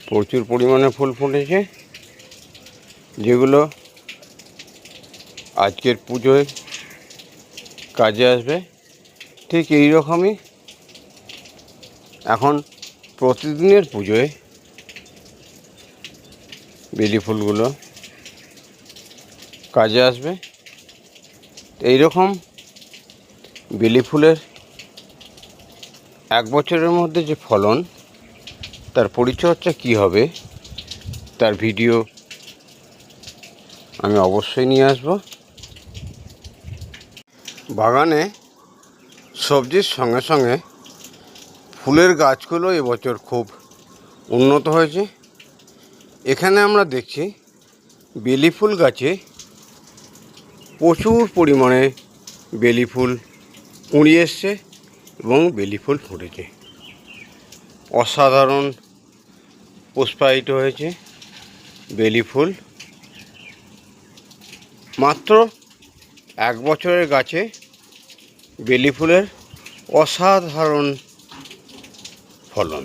প্রচুর পরিমাণে ফুল ফুটেছে, যেগুলো আজকের পুজোয় কাজে আসবে। ঠিক এই রকমই এখন প্রতিদিনের পুজোয় বেলি ফুলগুলো কাজে আসবে। এই রকম বেলি ফুলের এক বছরের মধ্যে যে ফলন, তার পরিচর্যা কী হবে, তার ভিডিও আমি অবশ্যই নিয়ে আসব। বাগানে সবজির সঙ্গে সঙ্গে ফুলের গাছগুলো এবছর খুব উন্নত হয়েছে। এখানে আমরা দেখছি বেলি ফুল গাছে প্রচুর পরিমাণে বেলি ফুল কুঁড়ি এসছে এবং বেলি ফুল ফুটেছে। অসাধারণ পুষ্পায়িত হয়েছে বেলি ফুল। মাত্র এক বছরের গাছে বেলি ফুলের অসাধারণ ফলন।